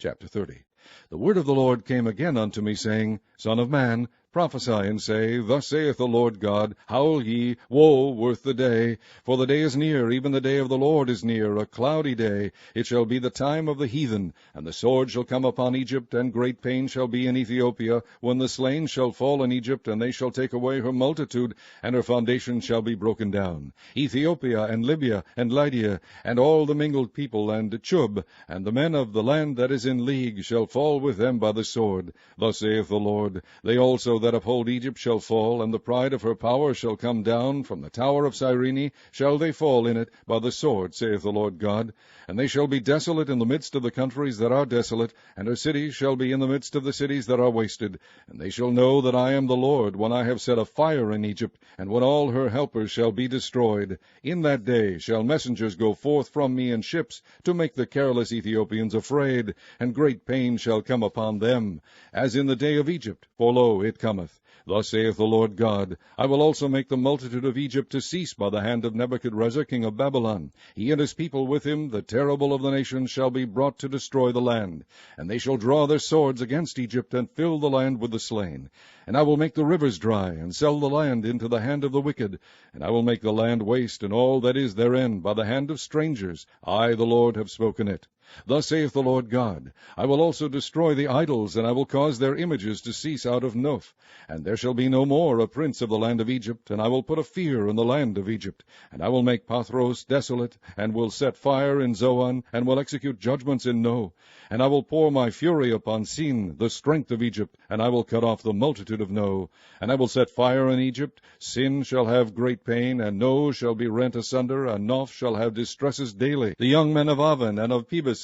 Chapter 30. The word of the Lord came again unto me, saying, Son of man, prophesy, and say, Thus saith the Lord God, Howl ye, woe worth the day! For the day is near, even the day of the Lord is near, a cloudy day. It shall be the time of the heathen, and the sword shall come upon Egypt, and great pain shall be in Ethiopia, when the slain shall fall in Egypt, and they shall take away her multitude, and her foundation shall be broken down. Ethiopia, and Libya, and Lydia, and all the mingled people, and Chub, and the men of the land that is in league, shall fall with them by the sword. Thus saith the Lord, They also that uphold Egypt shall fall, and the pride of her power shall come down. From the tower of Cyrene shall they fall in it by the sword, saith the Lord God. And they shall be desolate in the midst of the countries that are desolate, and her cities shall be in the midst of the cities that are wasted. And they shall know that I am the Lord, when I have set a fire in Egypt, and when all her helpers shall be destroyed. In that day shall messengers go forth from me in ships, to make the careless Ethiopians afraid, and great pain shall come upon them, as in the day of Egypt, for lo, it cometh. Thus saith the Lord God, I will also make the multitude of Egypt to cease by the hand of Nebuchadrezzar king of Babylon. He and his people with him, the terrible of the nations, shall be brought to destroy the land. And they shall draw their swords against Egypt, and fill the land with the slain. And I will make the rivers dry, and sell the land into the hand of the wicked. And I will make the land waste, and all that is therein, by the hand of strangers. I, the Lord, have spoken it. Thus saith the Lord God, I will also destroy the idols, and I will cause their images to cease out of Noph. And there shall be no more a prince of the land of Egypt, and I will put a fear in the land of Egypt. And I will make Pathros desolate, and will set fire in Zoan, and will execute judgments in No. And I will pour my fury upon Sin, the strength of Egypt, and I will cut off the multitude of No. And I will set fire in Egypt. Sin shall have great pain, and No shall be rent asunder, and Noph shall have distresses daily. The young men of Aven and of Pibeseth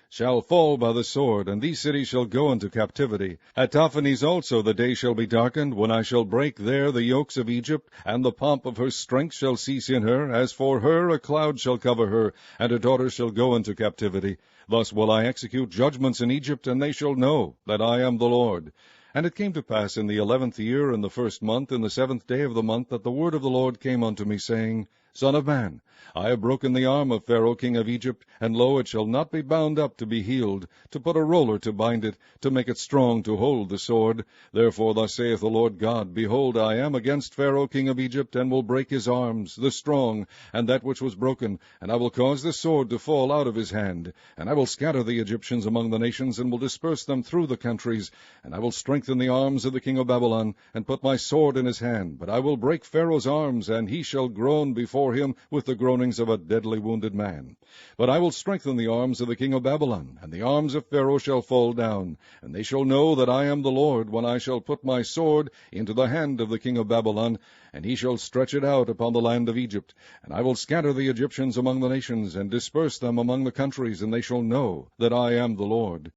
shall fall by the sword, and these cities shall go into captivity. At Taphanes also the day shall be darkened, when I shall break there the yokes of Egypt, and the pomp of her strength shall cease in her. As for her, a cloud shall cover her, and her daughters shall go into captivity. Thus will I execute judgments in Egypt, and they shall know that I am the Lord. And it came to pass in the 11th year, in the 1st month, in the 7th day of the month, that the word of the Lord came unto me, saying, Son of man, I have broken the arm of Pharaoh king of Egypt, and lo, it shall not be bound up to be healed, to put a roller to bind it, to make it strong to hold the sword. Therefore thus saith the Lord God, Behold, I am against Pharaoh king of Egypt, and will break his arms, the strong, and that which was broken, and I will cause the sword to fall out of his hand. And I will scatter the Egyptians among the nations, and will disperse them through the countries. And I will strengthen the arms of the king of Babylon, and put my sword in his hand. But I will break Pharaoh's arms, and he shall groan before him with the groanings of a deadly wounded man. But I will strengthen the arms of the king of Babylon, and the arms of Pharaoh shall fall down. And they shall know that I am the Lord, when I shall put my sword into the hand of the king of Babylon, and he shall stretch it out upon the land of Egypt. And I will scatter the Egyptians among the nations, and disperse them among the countries, and they shall know that I am the Lord.